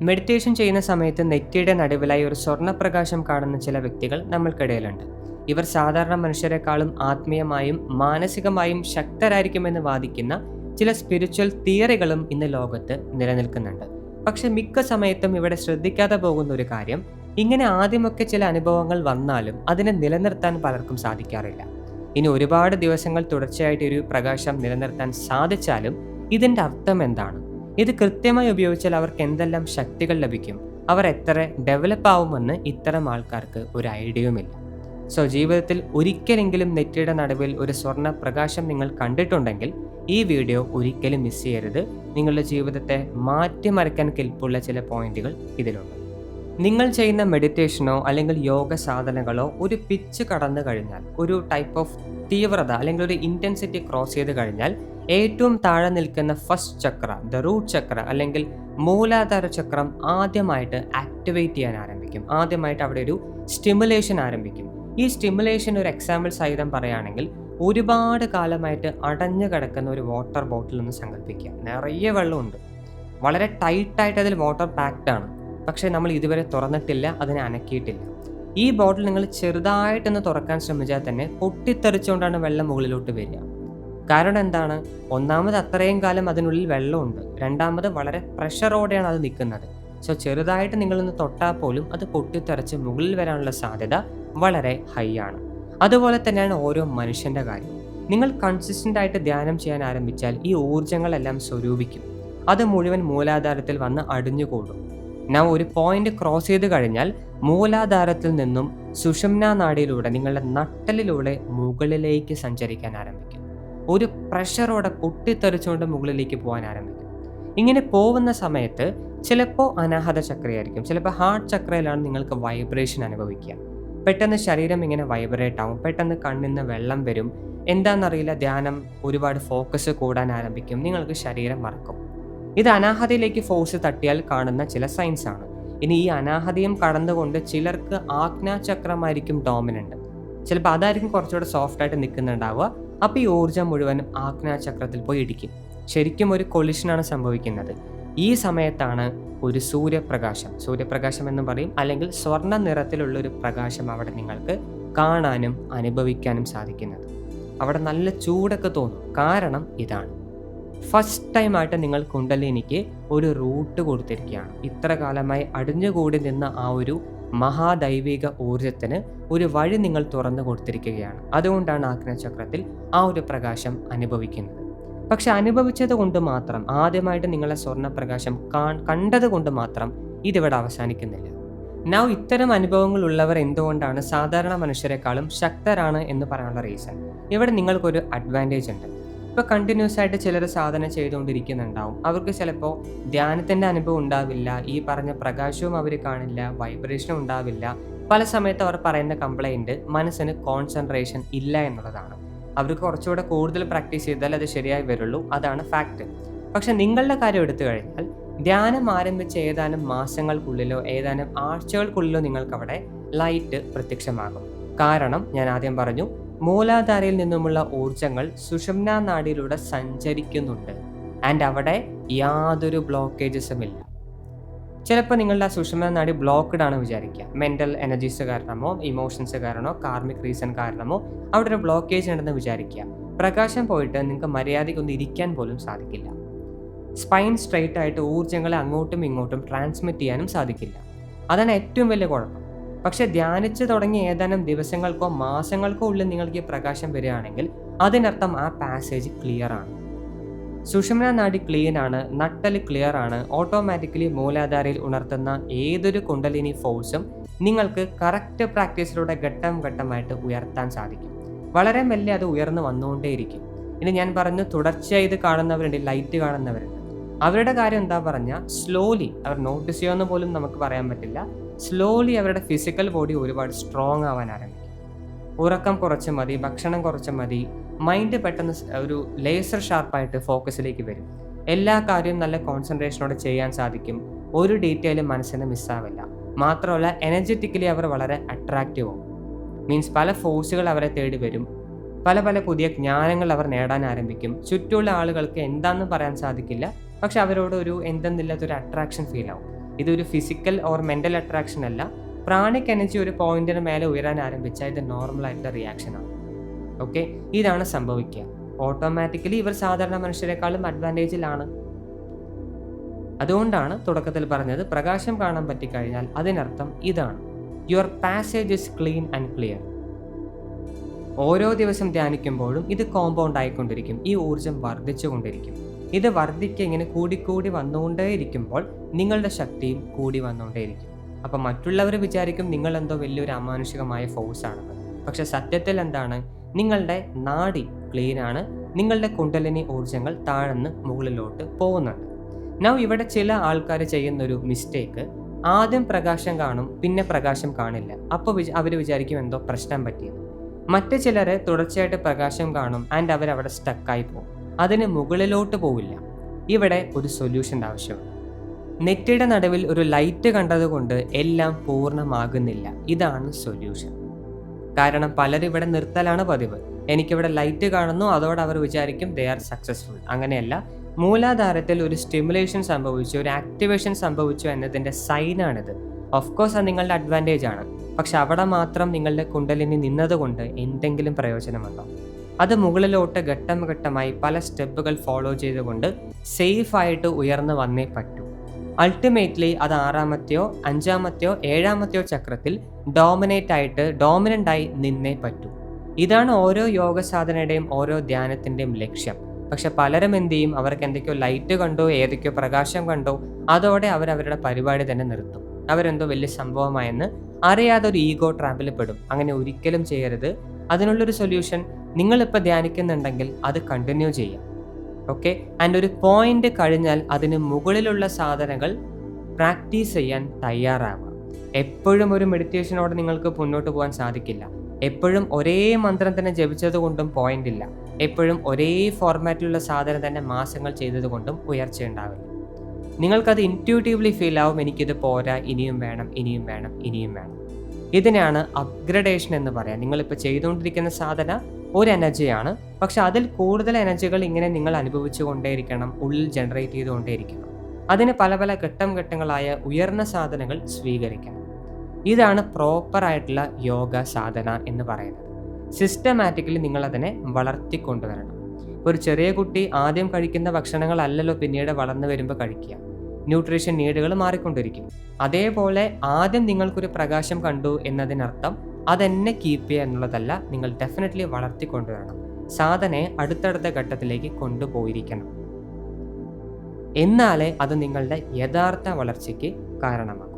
Meditation ചെയ്യുന്ന സമയത്ത് നെറ്റിയുടെ നടുവിലായി ഒരു സ്വർണ്ണപ്രകാശം കാണുന്ന ചില വ്യക്തികൾ നമ്മൾക്കിടയിലുണ്ട്. ഇവർ സാധാരണ മനുഷ്യരെക്കാളും ആത്മീയമായും മാനസികമായും ശക്തരായിരിക്കുമെന്ന് വാദിക്കുന്ന ചില സ്പിരിച്വൽ തിയറികളും ഇന്ന് ലോകത്ത് നിലനിൽക്കുന്നുണ്ട്. പക്ഷെ മിക്ക സമയത്തും ഇവിടെ ശ്രദ്ധിക്കാതെ പോകുന്ന ഒരു കാര്യം, ഇങ്ങനെ ആദ്യമൊക്കെ ചില അനുഭവങ്ങൾ വന്നാലും അതിനെ നിലനിർത്താൻ പലർക്കും സാധിക്കാറില്ല. ഇനി ഒരുപാട് ദിവസങ്ങൾ തുടർച്ചയായിട്ട് ഒരു പ്രകാശം നിലനിർത്താൻ സാധിച്ചാലും ഇതിൻ്റെ അർത്ഥം എന്താണ്? ഇത് കൃത്യമായി ഉപയോഗിച്ചാൽ അവർക്ക് എന്തെല്ലാം ശക്തികൾ ലഭിക്കും? അവർ എത്ര ഡെവലപ്പ് ആവുമെന്ന് ഇത്തരം ആൾക്കാർക്ക് ഒരു ഐഡിയയുമില്ല. സോ ജീവിതത്തിൽ ഒരിക്കലെങ്കിലും നെറ്റിയുടെ നടുവിൽ ഒരു സ്വർണ്ണ പ്രകാശം നിങ്ങൾ കണ്ടിട്ടുണ്ടെങ്കിൽ ഈ വീഡിയോ ഒരിക്കലും മിസ് ചെയ്യരുത്. നിങ്ങളുടെ ജീവിതത്തെ മാറ്റിമറിക്കാൻ കെൽപ്പുള്ള ചില പോയിന്റുകൾ ഇതിലുണ്ട്. നിങ്ങൾ ചെയ്യുന്ന മെഡിറ്റേഷനോ അല്ലെങ്കിൽ യോഗ സാധനകളോ ഒരു പിച്ച് കടന്നു കഴിഞ്ഞാൽ, ഒരു ടൈപ്പ് ഓഫ് തീവ്രത അല്ലെങ്കിൽ ഒരു ഇൻറ്റൻസിറ്റി ക്രോസ് ചെയ്ത് കഴിഞ്ഞാൽ ഏറ്റവും താഴെ നിൽക്കുന്ന ഫസ്റ്റ് ചക്ര, ദ റൂട്ട് ചക്ര അല്ലെങ്കിൽ മൂലാധാര ചക്രം ആദ്യമായിട്ട് ആക്ടിവേറ്റ് ചെയ്യാൻ ആരംഭിക്കും. ആദ്യമായിട്ട് അവിടെ ഒരു സ്റ്റിമുലേഷൻ ആരംഭിക്കും. ഈ സ്റ്റിമുലേഷൻ ഒരു എക്സാമ്പിൾ സഹിതം പറയുകയാണെങ്കിൽ, ഒരുപാട് കാലമായിട്ട് അടഞ്ഞു കിടക്കുന്ന ഒരു വാട്ടർ ബോട്ടിൽ ഒന്ന് സങ്കല്പിക്കുക. നിറയെ വെള്ളമുണ്ട്, വളരെ ടൈറ്റായിട്ട് അതിൽ വാട്ടർ പാക്ഡ് ആണ്. പക്ഷേ നമ്മൾ ഇതുവരെ തുറന്നിട്ടില്ല, അതിനെ അനക്കിയിട്ടില്ല. ഈ ബോട്ടിൽ നിങ്ങൾ ചെറുതായിട്ടൊന്ന് തുറക്കാൻ ശ്രമിച്ചാൽ തന്നെ പൊട്ടിത്തെറിച്ചുകൊണ്ടാണ് വെള്ളം മുകളിലോട്ട് വരിക. കാരണം എന്താണ്? ഒന്നാമത് അത്രയും കാലം അതിനുള്ളിൽ വെള്ളമുണ്ട്, രണ്ടാമത് വളരെ പ്രഷറോടെയാണ് അത് നിൽക്കുന്നത്. സോ ചെറുതായിട്ട് നിങ്ങളൊന്ന് തൊട്ടാൽ പോലും അത് പൊട്ടിത്തെറിച്ച് മുകളിൽ വരാനുള്ള സാധ്യത വളരെ ഹൈ ആണ്. അതുപോലെ തന്നെയാണ് ഓരോ മനുഷ്യൻ്റെ കാര്യം. നിങ്ങൾ കൺസിസ്റ്റൻ്റ് ആയിട്ട് ധ്യാനം ചെയ്യാൻ ആരംഭിച്ചാൽ ഈ ഊർജ്ജങ്ങളെല്ലാം സ്വരൂപിക്കും. അത് മുഴുവൻ മൂലാധാരത്തിൽ വന്ന് അടിഞ്ഞുകൂടും. നാം ഒരു പോയിന്റ് ക്രോസ് ചെയ്ത് കഴിഞ്ഞാൽ മൂലാധാരത്തിൽ നിന്നും സുഷുമ്നാ നാഡിയിലൂടെ, നിങ്ങളുടെ നട്ടലിലൂടെ മുകളിലേക്ക് സഞ്ചരിക്കാൻ ആരംഭിക്കും. ഒരു പ്രഷറോടെ പൊട്ടിത്തെറിച്ചുകൊണ്ട് മുകളിലേക്ക് പോകാൻ ആരംഭിക്കും. ഇങ്ങനെ പോകുന്ന സമയത്ത് ചിലപ്പോൾ അനാഹത ചക്രയായിരിക്കും, ചിലപ്പോൾ ഹാർട്ട് ചക്രയിലാണ് നിങ്ങൾക്ക് വൈബ്രേഷൻ അനുഭവിക്കുക. പെട്ടെന്ന് ശരീരം ഇങ്ങനെ വൈബ്രേറ്റ് ആവും, പെട്ടെന്ന് കണ്ണിൽ നിന്ന് വെള്ളം വരും. എന്താണെന്നറിയില്ല, ധ്യാനം ഒരുപാട് ഫോക്കസ് കൂടാൻ ആരംഭിക്കും, നിങ്ങൾക്ക് ശരീരം മറക്കും. ഇത് അനാഹതയിലേക്ക് ഫോഴ്സ് തട്ടിയാൽ കാണുന്ന ചില സൈൻസ് ആണ്. ഇനി ഈ അനാഹതയും കടന്നുകൊണ്ട് ചിലർക്ക് ആജ്ഞാചക്രമായിരിക്കും ഡോമിനന്റ്. ചിലപ്പോൾ അതായിരിക്കും കുറച്ചുകൂടെ സോഫ്റ്റ് ആയിട്ട് നിൽക്കുന്നുണ്ടാവുക. അപ്പോൾ ഈ ഊർജ്ജം മുഴുവനും ആജ്ഞാചക്രത്തിൽ പോയി ഇടിക്കും. ശരിക്കും ഒരു കൊളിഷനാണ് സംഭവിക്കുന്നത്. ഈ സമയത്താണ് ഒരു സൂര്യപ്രകാശം എന്ന് പറയും, അല്ലെങ്കിൽ സ്വർണ്ണ നിറത്തിലുള്ളൊരു പ്രകാശം അവിടെ നിങ്ങൾക്ക് കാണാനും അനുഭവിക്കാനും സാധിക്കുന്നത്. അവിടെ നല്ല ചൂടൊക്കെ തോന്നും. കാരണം ഇതാണ്, ഫസ്റ്റ് ടൈമായിട്ട് നിങ്ങൾ കുണ്ടലിനിക്ക് ഒരു റൂട്ട് കൊടുത്തിരിക്കുകയാണ്. ഇത്ര കാലമായി അടിഞ്ഞുകൂടി നിന്ന ആ ഒരു മഹാദൈവിക ഊർജത്തിന് ഒരു വഴി നിങ്ങൾ തുറന്നു കൊടുത്തിരിക്കുകയാണ്. അതുകൊണ്ടാണ് ആജ്ഞാചക്രത്തിൽ ആ ഒരു പ്രകാശം അനുഭവിക്കുന്നത്. പക്ഷെ അനുഭവിച്ചത് കൊണ്ട് മാത്രം, ആദ്യമായിട്ട് നിങ്ങളെ സ്വർണ്ണപ്രകാശം കണ്ടത് കൊണ്ട് മാത്രം ഇതിവിടെ അവസാനിക്കുന്നില്ല. നൗ ഇത്തരം അനുഭവങ്ങൾ ഉള്ളവർ എന്തുകൊണ്ടാണ് സാധാരണ മനുഷ്യരെക്കാളും ശക്തരാണ് എന്ന് പറയാനുള്ള റീസൺ, ഇവിടെ നിങ്ങൾക്കൊരു അഡ്വാൻറ്റേജ് ഉണ്ട്. ഇപ്പോൾ കണ്ടിന്യൂസ് ആയിട്ട് ചിലർ സാധന ചെയ്തുകൊണ്ടിരിക്കുന്നുണ്ടാവും. അവർക്ക് ചിലപ്പോൾ ധ്യാനത്തിൻ്റെ അനുഭവം ഉണ്ടാവില്ല, ഈ പറഞ്ഞ പ്രകാശവും അവർ കാണില്ല, വൈബ്രേഷനും ഉണ്ടാവില്ല. പല സമയത്ത് അവർ പറയുന്ന കംപ്ലൈൻറ്റ് മനസ്സിന് കോൺസെൻട്രേഷൻ ഇല്ല എന്നുള്ളതാണ്. അവർക്ക് കുറച്ചുകൂടെ കൂടുതൽ പ്രാക്ടീസ് ചെയ്താൽ അത് ശരിയായി വരുള്ളൂ, അതാണ് ഫാക്റ്റ്. പക്ഷെ നിങ്ങളുടെ കാര്യം എടുത്തു കഴിഞ്ഞാൽ, ധ്യാനം ആരംഭിച്ച ഏതാനും മാസങ്ങൾക്കുള്ളിലോ ഏതാനും ആഴ്ചകൾക്കുള്ളിലോ നിങ്ങൾക്കവിടെ ലൈറ്റ് പ്രത്യക്ഷമാകും. കാരണം ഞാൻ ആദ്യം പറഞ്ഞു, മൂലാധാരയിൽ നിന്നുമുള്ള ഊർജ്ജങ്ങൾ സുഷുമ്നാ നാഡിയിലൂടെ സഞ്ചരിക്കുന്നുണ്ട്. ആൻഡ് അവിടെ യാതൊരു ബ്ലോക്കേജസും ഇല്ല. ചിലപ്പോൾ നിങ്ങളുടെ ആ സുഷുമ്നാ നാഡി ബ്ലോക്ക്ഡ് ആണ് വിചാരിക്കുക. മെൻ്റൽ എനർജീസ് കാരണമോ ഇമോഷൻസ് കാരണമോ കാർമിക് റീസൺ കാരണമോ അവിടെ ഒരു ബ്ലോക്കേജ് ഉണ്ടെന്ന് വിചാരിക്കുക. പ്രകാശം പോയിട്ട് നിങ്ങൾക്ക് മര്യാദയ്ക്കൊന്നും ഇരിക്കാൻ പോലും സാധിക്കില്ല. സ്പൈൻ സ്ട്രെയിറ്റ് ആയിട്ട് ഊർജ്ജങ്ങളെ അങ്ങോട്ടും ഇങ്ങോട്ടും ട്രാൻസ്മിറ്റ് ചെയ്യാനും സാധിക്കില്ല. അതാണ് ഏറ്റവും വലിയ കുഴപ്പം. പക്ഷെ ധ്യാനിച്ച് തുടങ്ങി ഏതാനും ദിവസങ്ങൾക്കോ മാസങ്ങൾക്കോ ഉള്ളിൽ നിങ്ങൾക്ക് ഈ പ്രകാശം വരികയാണെങ്കിൽ അതിനർത്ഥം ആ പാസേജ് ക്ലിയർ ആണ്. സുഷുമ്നാ നാഡി ക്ലീൻ ആണ്, നട്ടൽ ക്ലിയർ ആണ്. ഓട്ടോമാറ്റിക്കലി മൂലാധാരയിൽ ഉണർത്തുന്ന ഏതൊരു കുണ്ടലിനി ഫോഴ്സും നിങ്ങൾക്ക് കറക്റ്റ് പ്രാക്ടീസിലൂടെ ഘട്ടം ഘട്ടമായിട്ട് ഉയർത്താൻ സാധിക്കും. വളരെ മെല്ലെ അത് ഉയർന്നു വന്നുകൊണ്ടേയിരിക്കും. ഇനി ഞാൻ പറഞ്ഞു, തുടർച്ചയായി ഇത് കാണുന്നവരുണ്ട്, ലൈറ്റ് കാണുന്നവരുണ്ട്. അവരുടെ കാര്യം എന്താ പറഞ്ഞാൽ, സ്ലോലി അവർ നോട്ടീസ് ചെയ്യുമെന്ന് പോലും നമുക്ക് പറയാൻ പറ്റില്ല. സ്ലോലി അവരുടെ ഫിസിക്കൽ ബോഡി ഒരുപാട് സ്ട്രോങ് ആവാൻ ആരംഭിക്കും. ഉറക്കം കുറച്ച് മതി, ഭക്ഷണം കുറച്ച് മതി, മൈൻഡ് പെട്ടെന്ന് ഒരു ലേസർ ഷാർപ്പായിട്ട് ഫോക്കസിലേക്ക് വരും. എല്ലാ കാര്യവും നല്ല കോൺസെൻട്രേഷനോടെ ചെയ്യാൻ സാധിക്കും. ഒരു ഡീറ്റെയിലും മനസ്സിന് മിസ്സാവില്ല. മാത്രമല്ല എനർജറ്റിക്കലി അവർ വളരെ അട്രാക്റ്റീവ് ആവും. മീൻസ് പല ഫോഴ്സുകൾ അവരെ തേടി വരും. പല പുതിയ ജ്ഞാനങ്ങൾ അവർ നേടാൻ ആരംഭിക്കും. ചുറ്റുമുള്ള ആളുകൾക്ക് എന്താണെന്ന് പറയാൻ സാധിക്കില്ല, പക്ഷെ അവരോട് ഒരു എന്തെന്നില്ലാത്തൊരു അട്രാക്ഷൻ ഫീൽ ആവും. ഇതൊരു ഫിസിക്കൽ ഓർ മെൻ്റൽ അട്രാക്ഷൻ അല്ല. പ്രാണിക് എനർജി ഒരു പോയിന്റിന് മേലെ ഉയരാൻ ആരംഭിച്ചാൽ ഇത് നോർമൽ ആയിട്ടുള്ള റിയാക്ഷനാണ്. ഓക്കെ, ഇതാണ് സംഭവിക്കുക. ഓട്ടോമാറ്റിക്കലി ഇവർ സാധാരണ മനുഷ്യരെക്കാളും അഡ്വാൻറ്റേജിലാണ്. അതുകൊണ്ടാണ് തുടക്കത്തിൽ പറഞ്ഞത് പ്രകാശം കാണാൻ പറ്റിക്കഴിഞ്ഞാൽ അതിനർത്ഥം ഇതാണ്: your passage is clean and clear. ഓരോ ദിവസം ധ്യാനിക്കുമ്പോഴും ഇത് കോമ്പൗണ്ട് ആയിക്കൊണ്ടിരിക്കും. ഈ ഊർജം വർദ്ധിച്ചുകൊണ്ടിരിക്കും. ഇത് വർദ്ധിക്കുക ഇങ്ങനെ കൂടിക്കൂടി വന്നുകൊണ്ടേയിരിക്കുമ്പോൾ നിങ്ങളുടെ ശക്തിയും കൂടി വന്നുകൊണ്ടേയിരിക്കും. അപ്പം മറ്റുള്ളവർ വിചാരിക്കും നിങ്ങൾ എന്തോ വലിയൊരു അമാനുഷികമായ ഫോഴ്സ് ആണെന്ന്. പക്ഷെ സത്യത്തിൽ എന്താണ്? നിങ്ങളുടെ നാഡി ക്ലീനാണ്. നിങ്ങളുടെ കുണ്ടലിനി ഊർജങ്ങൾ താഴ്ന്ന് മുകളിലോട്ട് പോകുന്നുണ്ട്. നൗ ഇവിടെ ചില ആൾക്കാർ ചെയ്യുന്നൊരു മിസ്റ്റേക്ക്: ആദ്യം പ്രകാശം കാണും, പിന്നെ പ്രകാശം കാണില്ല. അപ്പോൾ അവർ വിചാരിക്കും എന്തോ പ്രശ്നം പറ്റിയത്. മറ്റു ചിലർ തുടർച്ചയായിട്ട് പ്രകാശം കാണും ആൻഡ് അവരവിടെ സ്റ്റക്കായി പോകും. അതിന് മുകളിലോട്ട് പോവില്ല. ഇവിടെ ഒരു സൊല്യൂഷൻ ആവശ്യമുണ്ട്. നെറ്റിയുടെ നടുവിൽ ഒരു ലൈറ്റ് കണ്ടതുകൊണ്ട് എല്ലാം പൂർണ്ണമാകുന്നില്ല. ഇതാണ് സൊല്യൂഷൻ. കാരണം പലരും ഇവിടെ നിർത്തലാണ് പതിവ്. എനിക്കിവിടെ ലൈറ്റ് കാണുന്നു, അതോടെ അവർ വിചാരിക്കും ദേ ആർ സക്സസ്ഫുൾ. അങ്ങനെയല്ല. മൂലാധാരത്തിൽ ഒരു സ്റ്റിമുലേഷൻ സംഭവിച്ചു, ഒരു ആക്ടിവേഷൻ സംഭവിച്ചു എന്നതിൻ്റെ സൈനാണിത്. ഓഫ് കോഴ്സ് അത് നിങ്ങളുടെ അഡ്വാൻറ്റേജ് ആണ്. പക്ഷെ അവിടെ മാത്രം നിങ്ങളുടെ കുണ്ടലിനി നിന്നതുകൊണ്ട് എന്തെങ്കിലും പ്രയോജനമുണ്ടോ? അത് മുകളിലോട്ട് ഘട്ടം ഘട്ടമായി പല സ്റ്റെപ്പുകൾ ഫോളോ ചെയ്തുകൊണ്ട് സേഫായിട്ട് ഉയർന്നു വന്നേ പറ്റൂ. അൾട്ടിമേറ്റ്ലി അത് 6-മത്തെയോ 5-മത്തെയോ 7-മത്തെയോ ചക്രത്തിൽ ഡോമിനൻ്റ് ആയി നിന്നേ പറ്റൂ. ഇതാണ് ഓരോ യോഗ സാധനയുടെയും ഓരോ ധ്യാനത്തിൻ്റെയും ലക്ഷ്യം. പക്ഷെ പലരും എന്ത് ചെയ്യും? അവർക്ക് എന്തൊക്കെയോ ലൈറ്റ് കണ്ടോ, ഏതൊക്കെയോ പ്രകാശം കണ്ടോ, അതോടെ അവരവരുടെ പരിപാടി തന്നെ നിർത്തും. അവരെന്തോ വലിയ സംഭവമായെന്ന് അറിയാതെ ഒരു ഈഗോ ട്രാപ്പിൽ പെടും. അങ്ങനെ ഒരിക്കലും ചെയ്യരുത്. അതിനുള്ളൊരു സൊല്യൂഷൻ, നിങ്ങളിപ്പോൾ ധ്യാനിക്കുന്നുണ്ടെങ്കിൽ അത് കണ്ടിന്യൂ ചെയ്യാം. ഓക്കെ, ആൻഡ് ഒരു പോയിന്റ് കഴിഞ്ഞാൽ അതിന് മുകളിലുള്ള സാധനങ്ങൾ പ്രാക്ടീസ് ചെയ്യാൻ തയ്യാറാവുക. എപ്പോഴും ഒരു മെഡിറ്റേഷനോടെ നിങ്ങൾക്ക് മുന്നോട്ട് പോകാൻ സാധിക്കില്ല. എപ്പോഴും ഒരേ മന്ത്രം തന്നെ ജപിച്ചത് കൊണ്ടും പോയിന്റ് ഇല്ല. എപ്പോഴും ഒരേ ഫോർമാറ്റിലുള്ള സാധനം തന്നെ മാസങ്ങൾ ചെയ്തത് കൊണ്ടും ഉയർച്ച ഉണ്ടാവില്ല. നിങ്ങൾക്കത് ഇൻറ്റ്യൂട്ടീവ്ലി ഫീൽ ആവും, എനിക്കിത് പോരാ, ഇനിയും വേണം, ഇനിയും വേണം, ഇനിയും വേണം. ഇതിനെയാണ് അപ്ഗ്രഡേഷൻ എന്ന് പറയാം. നിങ്ങളിപ്പോൾ ചെയ്തുകൊണ്ടിരിക്കുന്ന സാധന ഒരു എനർജിയാണ്, പക്ഷെ അതിൽ കൂടുതൽ എനർജികൾ ഇങ്ങനെ നിങ്ങൾ അനുഭവിച്ചു കൊണ്ടേയിരിക്കണം, ഉള്ളിൽ ജനറേറ്റ് ചെയ്തുകൊണ്ടേയിരിക്കണം. അതിന് പല പല ഘട്ടങ്ങളായ ഉയർന്ന സാധനങ്ങൾ സ്വീകരിക്കണം. ഇതാണ് പ്രോപ്പറായിട്ടുള്ള യോഗ സാധന എന്ന് പറയുന്നത്. സിസ്റ്റമാറ്റിക്കലി നിങ്ങളതിനെ വളർത്തിക്കൊണ്ടുവരണം. ഒരു ചെറിയ കുട്ടി ആദ്യം കഴിക്കുന്ന ഭക്ഷണങ്ങളല്ലല്ലോ പിന്നീട് വളർന്നു വരുമ്പോൾ കഴിക്കുക. ന്യൂട്രീഷൻ നീഡുകൾ മാറിക്കൊണ്ടിരിക്കും. അതേപോലെ ആദ്യം നിങ്ങൾക്കൊരു പ്രകാശം കണ്ടു എന്നതിനർത്ഥം അതെന്നെ കീപ്പ് ചെയ്യുക എന്നുള്ളതല്ല. നിങ്ങൾ ഡെഫിനറ്റ്ലി വളർത്തിക്കൊണ്ടുവരണം. സാധനയെ അടുത്തടുത്ത ഘട്ടത്തിലേക്ക് കൊണ്ടുപോയിരിക്കണം. എന്നാലേ അത് നിങ്ങളുടെ യഥാർത്ഥ വളർച്ചയ്ക്ക് കാരണമാകും.